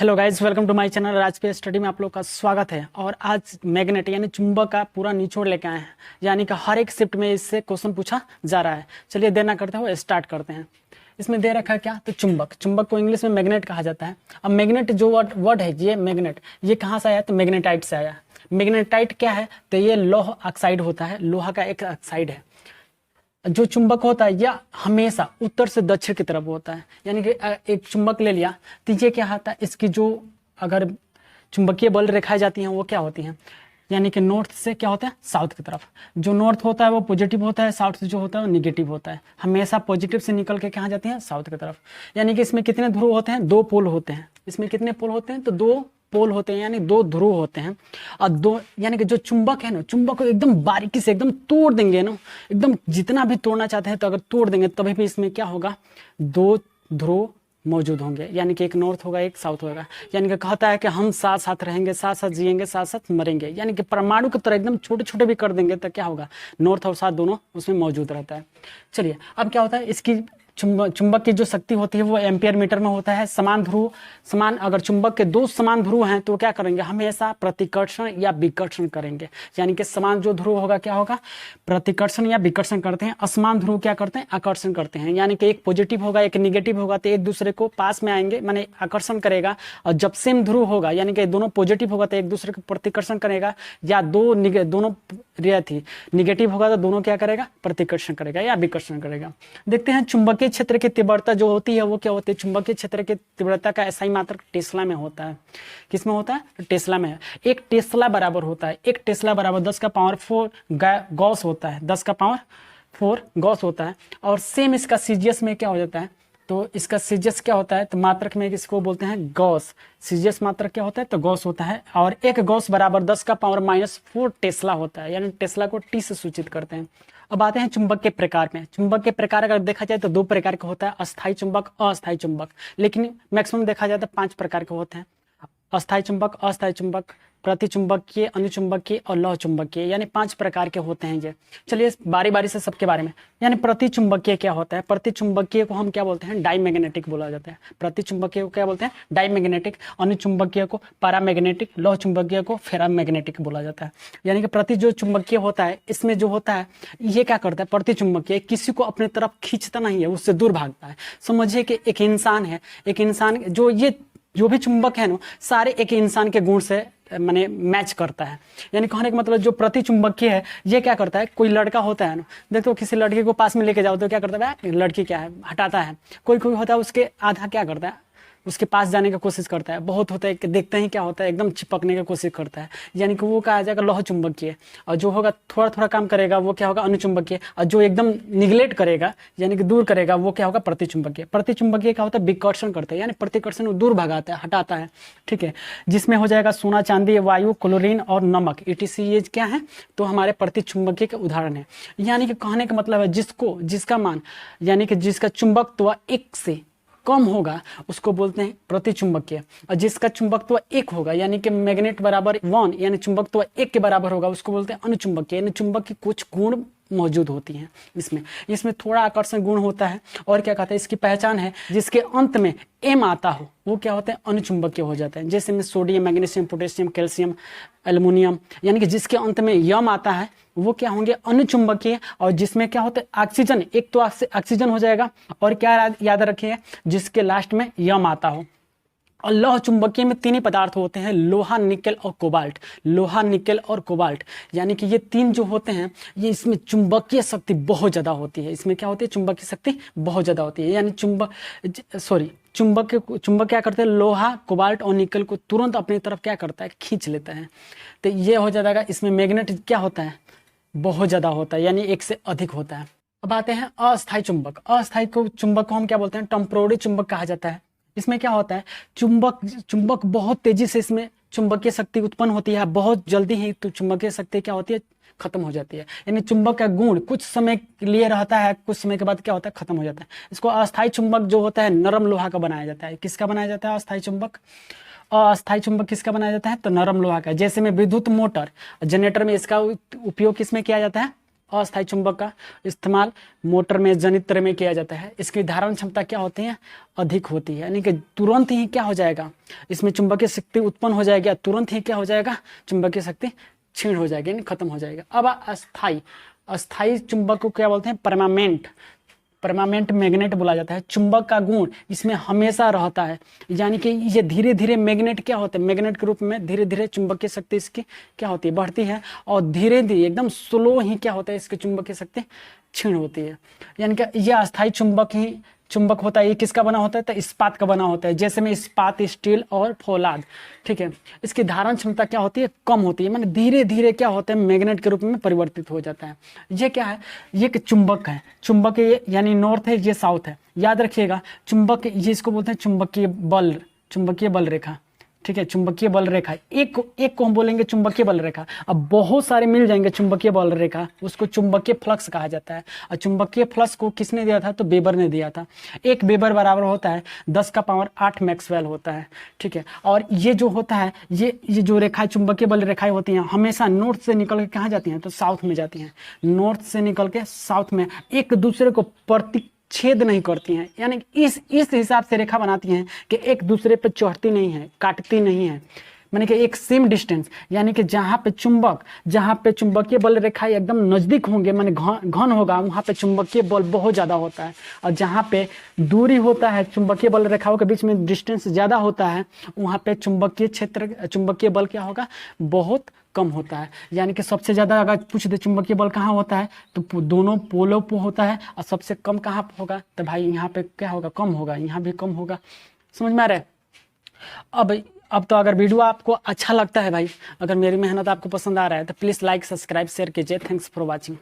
Hello guys, welcome to my channel. आज के study में आप लोग का स्वागत है। और आज मैग्नेट यानी चुंबक का पूरा निचोड़ लेके आए हैं, यानी कि हर एक शिफ्ट में इससे क्वेश्चन पूछा जा रहा है। चलिए देर ना करते हुए स्टार्ट करते हैं। इसमें दे रखा है क्या, तो चुंबक। चुंबक को इंग्लिश में मैग्नेट कहा जाता है। अब मैग्नेट जो वर्ड है, ये मैग्नेट ये कहाँ से आया, तो मैग्नेटाइट से आया। मैग्नेटाइट क्या है, तो ये लौह ऑक्साइड होता है, लोहा का एक ऑक्साइड है। जो चुंबक होता है यह हमेशा उत्तर से दक्षिण की तरफ होता है। यानी कि एक चुंबक ले लिया तो ये क्या होता है, इसकी जो अगर चुंबकीय बल रेखाएं जाती हैं वो क्या होती हैं, यानी कि नॉर्थ से क्या होता है, साउथ की तरफ। जो नॉर्थ होता है वो पॉजिटिव होता है, साउथ से जो होता है वो निगेटिव होता है। हमेशा पॉजिटिव से निकल के कहाँ जाती हैं, साउथ की तरफ। यानी कि इसमें कितने ध्रुव होते हैं, दो पोल होते हैं। इसमें कितने पोल होते हैं, तो दो पोल होते हैं, यानी दो ध्रुव होते हैं। और दो यानी कि जो चुंबक है ना, चुंबक को एकदम बारीकी से एकदम तोड़ देंगे ना, एकदम जितना भी तोड़ना चाहते हैं तो अगर तोड़ देंगे तभी भी इसमें क्या होगा, दो ध्रुव मौजूद होंगे। यानी कि एक नॉर्थ होगा, एक साउथ होगा। यानी कि कहता है कि हम साथ साथ रहेंगे, साथ साथ जिएंगे, साथ साथ मरेंगे। यानी कि परमाणु की तरह एकदम छोटे छोटे भी कर देंगे तो क्या होगा, नॉर्थ और साउथ दोनों उसमें मौजूद रहता है। चलिए अब क्या होता है, इसकी चुंबक की जो शक्ति होती है वो एम्पियर मीटर में होता है। समान अगर चुंबक के दो समान ध्रुव हैं तो क्या करेंगे, हमेशा प्रतिकर्षण या विकर्षण करेंगे। यानी कि समान जो ध्रुव होगा क्या होगा, प्रतिकर्षण या विकर्षण करते हैं। असमान ध्रुव क्या करते हैं, आकर्षण करते हैं। यानी कि एक पॉजिटिव होगा एक निगेटिव होगा तो एक दूसरे को पास में आएंगे, माने आकर्षण करेगा। और जब सेम ध्रुव होगा यानी कि दोनों पॉजिटिव होगा तो एक दूसरे को प्रतिकर्षण करेगा, या दोनों निगेटिव होगा तो दोनों क्या करेगा, प्रतिकर्षण करेगा या विकर्षण करेगा। देखते हैं चुंबकीय क्षेत्र की तीव्रता जो होती है वो क्या होती है। चुंबकीय क्षेत्र की तीव्रता का SI मात्रक टेस्ला में होता है। किस में होता है, टेस्ला में है। एक टेस्ला बराबर होता है, एक टेस्ला बराबर 10 का पावर 4 गॉस होता है, 10 का पावर 4 गॉस होता है। और सेम इसका सीजीएस में क्या हो जाता है, तो इसका सीजीएस क्या होता है, तो मात्रक में इसको बोलते हैं गॉस। सीजीएस मात्रक क्या होता है, तो गॉस होता है। और एक गॉस बराबर 10 का पावर -4 टेस्ला होता है, यानी टेस्ला को टी से सूचित करते हैं। अब आते हैं चुंबक के प्रकार में। चुंबक के प्रकार अगर देखा जाए तो दो प्रकार का होता है, अस्थायी चुंबक, अस्थायी चुंबक। लेकिन मैक्सिमम देखा जाए तो 5 प्रकार के होते हैं, अस्थायी चुंबक, अस्थायी चुंबक, प्रतिचुंबकीय, अनुचुंबकीय और लौह चुंबकीय, यानी 5 प्रकार के होते हैं ये। चलिए बारी बारी से सबके बारे में। यानी प्रतिचुंबकीय क्या होता है, प्रतिचुंबकीय को हम क्या बोलते हैं, डाईमैग्नेटिक बोला जाता है। प्रतिचुंबकीय को क्या बोलते हैं, डाईमैग्नेटिक। अनुचुंबकीय को पैरामैग्नेटिक, लौह चुंबकीय को फेरामैग्नेटिक बोला जाता है। यानी कि प्रति जो चुंबकीय होता है इसमें जो होता है ये क्या करता है, प्रतिचुंबकीय किसी को अपनी तरफ खींचता नहीं है, उससे दूर भागता है। समझिए कि एक इंसान है, एक इंसान जो भी चुंबक है ना, सारे एक इंसान के गुण से माने मैच करता है। यानी कहने का मतलब जो प्रतिचुंबकीय है ये क्या करता है, कोई लड़का होता है ना, देखो किसी लड़के को पास में लेके जाओ तो क्या करता है, लड़की क्या है, हटाता है। कोई होता है उसके आधा क्या करता है, उसके पास जाने की कोशिश करता है। बहुत होता है कि देखते ही क्या होता है, एकदम चिपकने की कोशिश करता है। यानी कि वो क्या आ जाएगा, लौह चुंबकीय। और जो होगा थोड़ा थोड़ा काम करेगा वो क्या होगा, अनुचुंबकीय। और जो एकदम निगलेक्ट करेगा यानी कि दूर करेगा वो क्या होगा, प्रतिचुंबकीय। प्रतिचुंबकीय क्या होता है, विकर्षण करता है, यानी प्रतिकर्षण दूर भगाता है, हटाता है। ठीक है, जिसमें हो जाएगा सोना, चांदी, वायु, क्लोरीन और नमक, ETC ये क्या है, तो हमारे प्रतिचुंबकीय के उदाहरण है। यानी कि कहने का मतलब है जिसका मान यानी कि जिसका चुंबकत्व 1 से कम होगा उसको बोलते हैं प्रतिचुंबकीय। और जिसका चुंबकत्व 1 होगा यानी कि मैग्नेट बराबर 1 यानी चुंबकत्व 1 के बराबर होगा उसको बोलते हैं अनुचुंबकीय। यानी चुंबक की कुछ गुण मौजूद होती हैं इसमें थोड़ा आकर्षण गुण होता है। और क्या कहते हैं, इसकी पहचान है जिसके अंत में M आता हो वो क्या होते हैं, अनुचुंबकीय हो जाते हैं। जैसे में sodium, magnesium, potassium, calcium, aluminium, यानी कि जिसके अंत में यम आता है वो क्या होंगे, अनुचुंबकीय। और जिसमें क्या होता है, ऑक्सीजन, एक तो ऑक्सीजन हो जाएगा, और क्या याद रखिए, जिसके लास्ट में यम आता हो। और लौह चुंबकीय में 3 ही पदार्थ होते हैं, लोहा, निकेल और कोबाल्ट। लोहा, निकेल और कोबाल्ट, यानी कि ये 3 जो होते हैं ये इसमें चुंबकीय शक्ति बहुत ज़्यादा होती है। इसमें क्या होती है, चुंबकीय शक्ति बहुत ज़्यादा होती है। यानी चुंबक क्या करते हैं, लोहा, कोबाल्ट और निकेल को तुरंत अपनी तरफ क्या करता है, खींच लेता है। तो ये हो जाएगा। इसमें मैग्नेट क्या होता है, बहुत ज़्यादा होता है, यानी 1 से अधिक होता है। अब आते हैं अस्थायी चुंबक। अस्थायी चुंबक को हम क्या बोलते हैं, टेम्पोररी चुंबक कहा जाता है। इसमें क्या होता है, चुंबक बहुत तेजी से इसमें चुंबकीय शक्ति उत्पन्न होती है, बहुत जल्दी ही तो चुंबकीय शक्ति क्या होती है, खत्म हो जाती है। यानी चुंबक का गुण कुछ समय के लिए रहता है, कुछ समय के बाद क्या होता है, खत्म हो जाता है। इसको अस्थायी चुंबक जो होता है नरम लोहा का बनाया जाता है। किसका बनाया जाता है, अस्थायी चुंबक। अस्थायी चुंबक किसका बनाया जाता है, तो नरम लोहा का। जैसे में विद्युत मोटर, जनरेटर में इसका उपयोग किसमें किया जाता है, अस्थायी चुंबक का इस्तेमाल मोटर में, जनित्र में किया जाता है। इसकी धारण क्षमता क्या होती है, अधिक होती है, यानी कि तुरंत ही क्या हो जाएगा, इसमें चुंबकीय शक्ति उत्पन्न हो जाएगी, तुरंत ही क्या हो जाएगा, चुंबकीय शक्ति क्षीण हो जाएगी, यानी खत्म हो जाएगा। अब अस्थाई, अस्थाई चुंबक को क्या बोलते हैं, परमानेंट, परमानेंट मैग्नेट बोला जाता है। चुंबक का गुण इसमें हमेशा रहता है, यानी कि ये धीरे धीरे मैग्नेट क्या होता है, मैग्नेट के रूप में धीरे धीरे चुंबकीय शक्ति इसकी क्या होती है, बढ़ती है, और धीरे धीरे एकदम स्लो ही क्या होता है, इसकी चुंबकीय शक्ति क्षीण होती है। यानी कि यह अस्थायी चुंबक ही चुंबक होता है। ये किसका बना होता है, तो इस्पात का बना होता है, जैसे में इस्पात, स्टील और फौलाद, ठीक है। इसकी धारण क्षमता क्या होती है, कम होती है, माने धीरे धीरे क्या होता है, मैग्नेट के रूप में परिवर्तित हो जाता है। ये क्या है, ये एक चुंबक है, चुंबक यानी नॉर्थ है, ये साउथ है, याद रखिएगा। चुंबक, ये इसको बोलते हैं चुंबकीय बल, चुंबकीय बल रेखा, ठीक है, चुंबकीय बल रेखा। एक को हम बोलेंगे चुंबकीय बल रेखा। अब बहुत सारे मिल जाएंगे चुंबकीय बल रेखा, उसको चुंबकीय फ्लक्स कहा जाता है। और चुंबकीय फ्लक्स को किसने दिया था, तो वेबर ने दिया था। 1 वेबर बराबर होता है 10⁸ मैक्सवेल होता है, ठीक है। और ये जो होता है, ये जो रेखाएं, चुंबकीय बल रेखाएं होती हैं, हमेशा नॉर्थ से निकल के कहाँ जाती हैं, तो साउथ में जाती हैं। नॉर्थ से निकल के साउथ में एक दूसरे को छेद नहीं करती हैं, यानी इस हिसाब से रेखा बनाती हैं कि एक दूसरे पे चढ़ती नहीं है, काटती नहीं है, माने कि एक सेम डिस्टेंस, यानी कि जहाँ पे चुंबकीय बल रेखा एकदम नजदीक होंगे, माने घन होगा, वहाँ पे चुंबकीय बल बहुत ज़्यादा होता है। और जहाँ पे दूरी होता है, चुंबकीय बल रेखाओं के बीच में डिस्टेंस ज़्यादा होता है, वहाँ पे चुंबकीय क्षेत्र, चुंबकीय बल क्या होगा, बहुत कम होता है। यानी कि सबसे ज़्यादा अगर पूछ दे चुंबकीय बल कहाँ होता है, तो दोनों पोलों पर होता है, और सबसे कम कहाँ पर होगा, तो भाई यहाँ पे क्या होगा, कम होगा, यहाँ भी कम होगा। समझ में आ रहा है। अब तो अगर वीडियो आपको अच्छा लगता है भाई, अगर मेरी मेहनत आपको पसंद आ रहा है, तो प्लीज़ लाइक, सब्सक्राइब, शेयर कीजिए। Thanks for watching.